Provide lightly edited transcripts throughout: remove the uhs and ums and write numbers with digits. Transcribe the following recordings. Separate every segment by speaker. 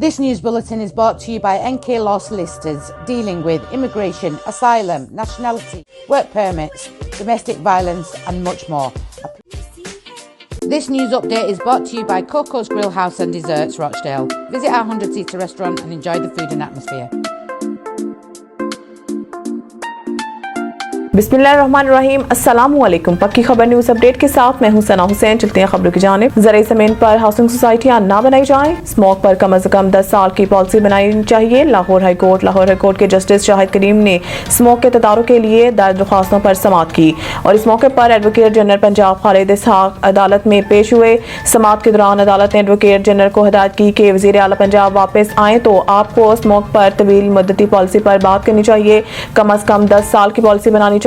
Speaker 1: This news bulletin is brought to you by NK Law Solicitors, dealing with immigration, asylum, nationality, work permits, domestic violence and much more. This news update is brought to you by Coco's Grill House and Desserts, Rochdale. Visit our 100-seater restaurant and enjoy the food and atmosphere.
Speaker 2: बिस्मिल्लाहिर्रहमानिर्रहीम, अस्सलामुअलैकुम। पक्की खबर news update के साथ मैं हूं सना हुसैन। चलते हैं खबरों की जानिब। ज़राई ज़मीन पर हाउसिंग सोसाइटियां ना बनाई जाएं, स्मोक पर कम से कम 10 साल की पॉलिसी बनानी चाहिए। लाहौर हाई कोर्ट के जस्टिस शाहिद करीम ने स्मोक के तदारुक के लिए दायर दरख्वास्तों पर समाअत की और इस मौके पर एडवोकेट जनरल पंजाब खालिद इसहाक अदालत में पेश हुए। समाअत के दौरान अदालत ने एडवोकेट जनरल को हिदायत की कि वज़ीर आला पंजाब वापस आएँ तो आपको स्मोक पर तवील मुद्दती पॉलिसी पर बात करनी चाहिए। कम से कम 10 साल की पॉलिसी बनानी चाहिए।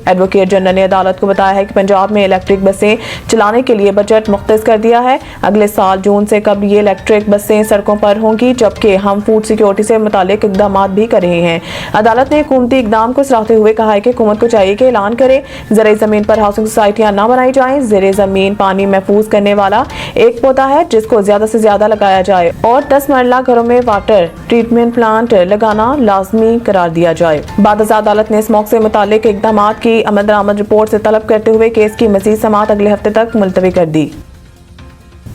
Speaker 2: एडवोकेट जनरल ने अदालत को बताया है कि पंजाब में इलेक्ट्रिक बसें चलाने के लिए बजट मुख्तस कर दिया है। अगले साल जून से कब ये इलेक्ट्रिक बसें सड़कों पर होंगी, जबकि हम फूड सिक्योरिटी से मुतालिक इकदाम भी कर रहे हैं। अदालत ने हुकूमती इकदाम को सराहते हुए कहा है कि हुकूमत को चाहिए कि ऐलान करे ज़राई ज़मीन पर हाउसिंग सोसाइटियां ना बनाई जाएं। ज़ेरे ज़मीन पानी महफूज करने वाला एक पौधा है जिसको ज्यादा से ज्यादा लगाया जाए और 10 मरला घरों में वाटर ट्रीटमेंट प्लांट लगाना लाजमी करार दिया जाए। बाद अदालत ने स्मोक से मुतालिक इकदाम की अमल दरामद रिपोर्ट से तलब करते हुए केस की मजीद समाअत अगले हफ्ते तक मुलतवी कर दी।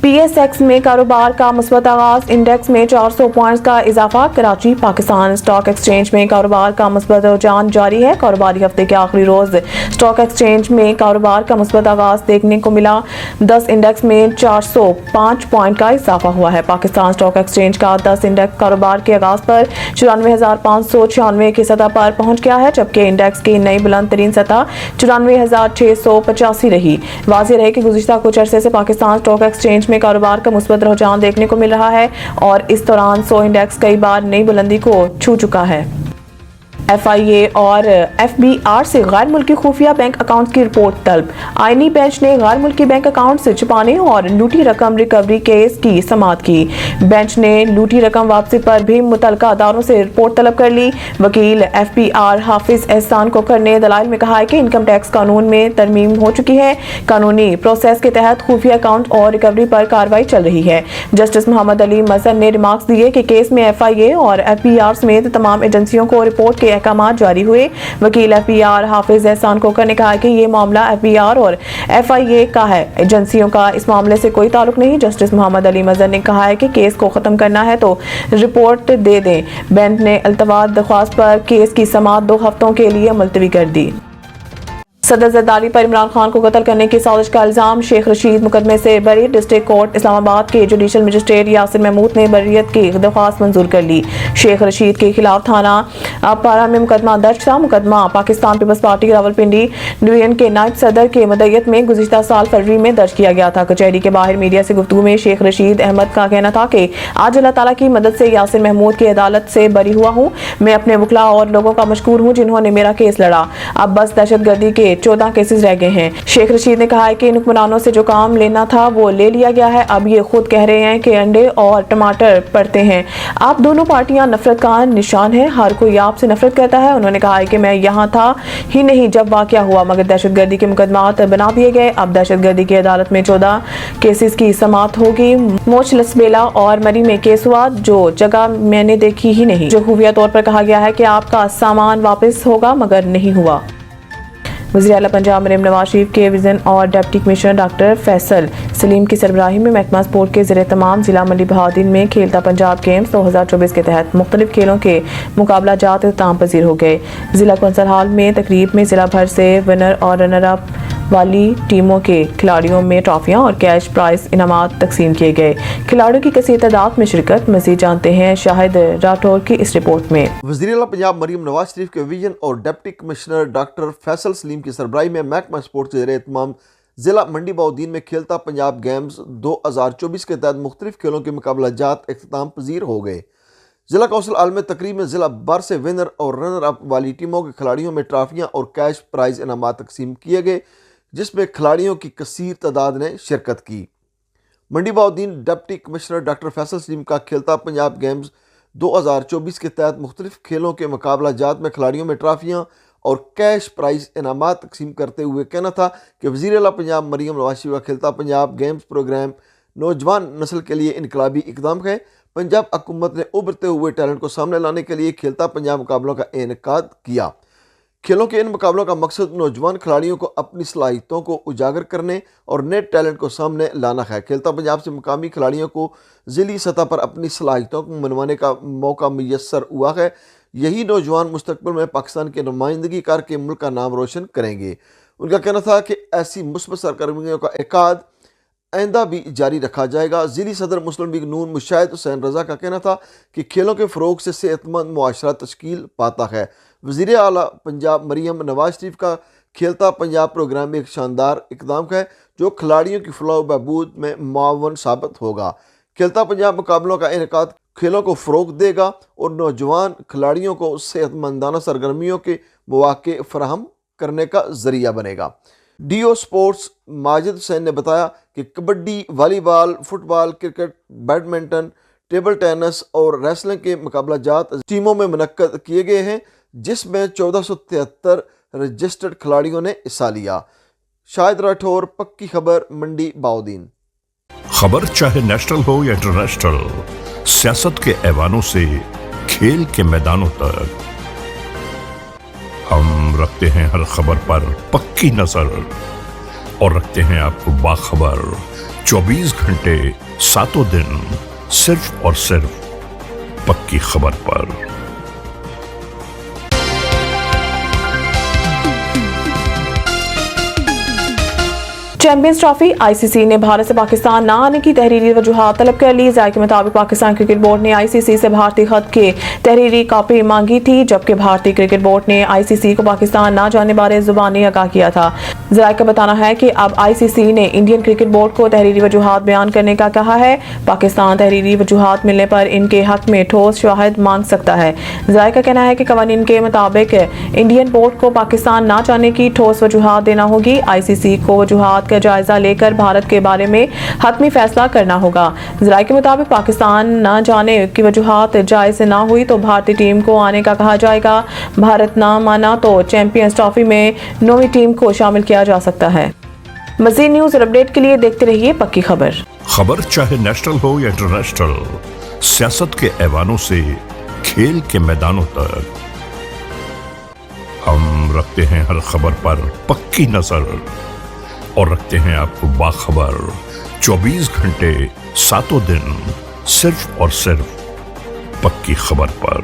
Speaker 2: PSX में कारोबार का मुस्बत आगाज, इंडेक्स में 400 पॉइंट्स का इजाफा। कराची पाकिस्तान स्टॉक एक्सचेंज में कारोबार का मुस्बत रुझान जारी है। कारोबारी हफ्ते के आखिरी रोज स्टॉक एक्सचेंज में कारोबार का मुस्बत आगाज देखने को मिला। 10 इंडेक्स में 405 पॉइंट का इजाफा हुआ है। पाकिस्तान स्टॉक एक्सचेंज का 10 इंडेक्स कारोबार के आगाज पर 94,596 की सतह पर पहुंच गया है, जबकि इंडेक्स की नई बुलंद तरीन सतह 94,685 रही। वाज़ेह रहे कि गुज़िश्ता कुछ अरसे से पाकिस्तान स्टॉक एक्सचेंज में कारोबार का मुस्बत रुझान देखने को मिल रहा है और इस दौरान 100 इंडेक्स कई बार नई बुलंदी को छू चुका है। FIA और FBR से गैर मुल्की खुफिया बैंक अकाउंट की रिपोर्ट तलब। आईनी बेंच ने गैर मुल्की बैंक अकाउंट से छुपाने और लूटी रकम रिकवरी केस की समाअत की। बेंच ने लूटी रकम वापसी पर भी मुतल्लिका अदारों से रिपोर्ट तलब कर ली। वकील FBR हाफिज एहसान कोकर ने दलाइल में कहा है कि इनकम टैक्स कानून में तरमीम हो चुकी है। कानूनी प्रोसेस के तहत खुफिया अकाउंट और रिकवरी पर कार्रवाई चल रही है। जस्टिस मोहम्मद अली मजहर ने रिमार्क्स दिए कि केस में FIA और FBR समेत तमाम एजेंसियों को रिपोर्ट के अहकाम जारी हुए। वकील FBR हाफिज एहसान कोकर ने कहा कि ये मामला FBR और FIA का है, एजेंसियों का इस मामले से कोई ताल्लुक नहीं। जस्टिस मोहम्मद अली मजहर ने कहा है कि केस को खत्म करना है तो रिपोर्ट दे दें। बेंच ने अल्तवाद दरख्वास्त पर केस की समाअत 2 हफ्तों के लिए मुलतवी कर दी। सदर जरदारी पर इमरान खान को कत्ल करने की साजिश का इल्जाम, शेख रशीद मुकदमे से बरी। डिस्ट्रिक्ट कोर्ट इस्लामाबाद के जुडिशल मजिस्ट्रेट यासिर महमूद ने बरियत की दरख्वास्त मंजूर कर ली। शेख रशीद के खिलाफ थाना पारा में मुकदमा दर्ज था। मुकदमा Pakistan Peoples Party Rawalpindi division के नायब सदर के मुद्दत में गुज़िश्ता साल फरवरी में दर्ज किया गया था। कचहरी के बाहर मीडिया से गुफ्तगू में शेख रशीद अहमद का कहना था कि आज अल्लाह ताला की मदद से यासिर महमूद की अदालत से बरी हुआ हूँ। मैं अपने वकला और लोगों का मशकूर हूँ जिन्होंने मेरा केस लड़ा। अब बस दहशतगर्दी के 14 केसेस रह गए हैं। शेख रशीद ने कहा है कि इन हुक्मरानों से जो काम लेना था वो ले लिया गया है। अब ये खुद कह रहे हैं कि अंडे और टमाटर पड़ते हैं। आप दोनों पार्टियां नफरत का निशान है, हर कोई आपसे नफरत करता है। उन्होंने कहा है कि मैं यहाँ था ही नहीं जब वाकया हुआ, मगर दहशतगर्दी के मुकदमात बना दिए गए। अब दहशतगर्दी की अदालत में 14 केसेस की समाअत होगी। मोच लसबेला और मरी में केस हुआ, जो जगह मैंने देखी ही नहीं। जो खुफिया तौर पर कहा गया है कि आपका सामान वापस होगा, मगर नहीं हुआ। वज़ीर आला पंजाब मरीम नवाज शरीफ के विजन और deputy commissioner doctor Faisal Salim की सरबराही में महकमा स्पोर्ट के ज़रिए तमाम जिला मंडी बहादुर में खेलता पंजाब गेम्स 2024 के तहत मुख्तलिफ खेलों के मुकाबला जात इख्तिताम पजीर हो गए। जिला कौंसल हॉल में तकरीब में जिला भर से विनर और रनर अप वाली टीमों के खिलाड़ियों में ट्रॉफियां और कैश प्राइज इनामात तकसीम किए गए। खिलाड़ियों की कसीर तादाद में शिरकत। मज़ीद जानते हैं शाहिद राठौर की इस रिपोर्ट में।
Speaker 3: वज़ीर आला पंजाब मरीम नवाज शरीफ के विजन और deputy commissioner doctor Faisal Salim की सरबराही में महकमा स्पोर्ट्स के ज़रिए तमाम ज़िला मंडी बहादुर में खेलता पंजाब गेम्स 2024 के तहत मुख्तलिफ खेलों के मुकाबला जात इख्तिताम पजीर हो गए। जिला कौंसल हॉल में तकरीब में जिला भर से विनर और रनर अप वाली टीमों के खिलाड़ियों में ट्रॉफियां और कैश प्राइज इनामात तकसीम किए गए, जिसमें खिलाड़ियों की कसीर तादाद ने शिरकत की। Mandi Bahauddin deputy commissioner doctor Faisal Saleem का खेलता पंजाब गेम्स 2024 के तहत मुख्तलिफ खेलों के मुकाबला जात में खिलाड़ियों में ट्रॉफियां और कैश प्राइज इनामात तकसीम करते हुए कहना था कि वज़ीर आला पंजाब मरीम नवाज शरीफ का खेलता पंजाब गेम्स प्रोग्राम नौजवान नस्ल के लिए इनकलाबी इकदाम है। पंजाब हुकूमत ने उभरते हुए टैलेंट को सामने लाने के लिए खेलता पंजाब मुकाबलों का इनेकाद किया। खेलों के इन मुकाबलों का मकसद नौजवान खिलाड़ियों को अपनी सलाहियतों को उजागर करने और नए टैलेंट को सामने लाना है। खेलता पंजाब से मुकामी खिलाड़ियों को ज़िली सतह पर अपनी सलाहियतों को मनवाने का मौका मुयस्सर हुआ है। यही नौजवान मुस्तकबिल में पाकिस्तान की नुमाइंदगी करके मुल्क का नाम रोशन करेंगे। उनका कहना था कि ऐसी मुस्बत सरगर्मियों का इनेकाद आइंदा भी जारी रखा जाएगा। ज़िली सदर मुस्लिम लीग नून मुशाहिद हुसैन रज़ा का कहना था कि खेलों के फ़रोग से सेहतमंद मुआशरा तश्कील पाता है। वज़ीर आला पंजाब मरीम नवाज शरीफ का खेलता पंजाब प्रोग्राम एक शानदार इक़दाम है जो खिलाड़ियों की फलाह व बहबूद में मुआवन साबित होगा। खेलता पंजाब मुकाबलों का इनेकाद खेलों को फ़रोग देगा और नौजवान खिलाड़ियों को सेहतमंदाना सरगर्मियों के मौके फराहम करने का ज़रिया बनेगा। डीओ स्पोर्ट्स माजिद हुसैन ने बताया कि kabaddi, volleyball, football, cricket, badminton, table tennis और रेसलिंग के मुकाबला जात टीमों में मुनक्कद किए गए हैं, जिसमें 1473 रजिस्टर्ड खिलाड़ियों ने हिस्सा लिया। शाहिद राठौर, पक्की खबर, मंडी बाउद्दीन।
Speaker 4: खबर चाहे नेशनल हो या इंटरनेशनल, सियासत के ऐवानों से खेल के मैदानों तक, हम रखते हैं हर खबर पर पक्की नजर और रखते हैं आपको बाखबर 24 घंटे 7 दिन सिर्फ और सिर्फ पक्की खबर पर।
Speaker 2: चैंपियंस ट्रॉफी आईसीसी ने भारत से पाकिस्तान न आने की तहरीरी वजूहात तलब कर ली। ज़ायके के मुताबिक पाकिस्तान क्रिकेट बोर्ड ने आईसीसी से भारतीय खत के तहरीरी कॉपी मांगी थी, जबकि भारतीय क्रिकेट बोर्ड ने आईसीसी को पाकिस्तान न जाने बारे जुबानी आगाह किया था। ज़ायके का बताना है कि अब आईसीसी ने इंडियन क्रिकेट बोर्ड को तहरीरी वजूहात बयान करने का कहा है। पाकिस्तान तहरीरी वजूहात मिलने पर इनके हक में ठोस शवाहिद मांग सकता है। ज़ायके का कहना है कि कवानीन के मुताबिक इंडियन बोर्ड को पाकिस्तान न जाने की ठोस वजूहात देना होगी। आईसीसी को वजूहात का जायजा लेकर भारत के बारे में हतमी फैसला करना होगा। ज़राए के मुताबिक पाकिस्तान न जाने की वजूहात जायज न हुई तो भारतीय टीम को आने का कहा जाएगा। भारत न माना तो चैंपियंस ट्रॉफी में 9वीं टीम को शामिल किया जा सकता है। मज़ीद न्यूज़ और अपडेट के लिए देखते रहिए पक्की खबर।
Speaker 4: खबर चाहे नेशनल हो या इंटरनेशनल, सियासत के ऐवानों से खेल के मैदानों तक, हम रखते हैं हर खबर पर पक्की नजर और रखते हैं आपको बाखबर 24 घंटे 7 दिन सिर्फ और सिर्फ पक्की खबर पर।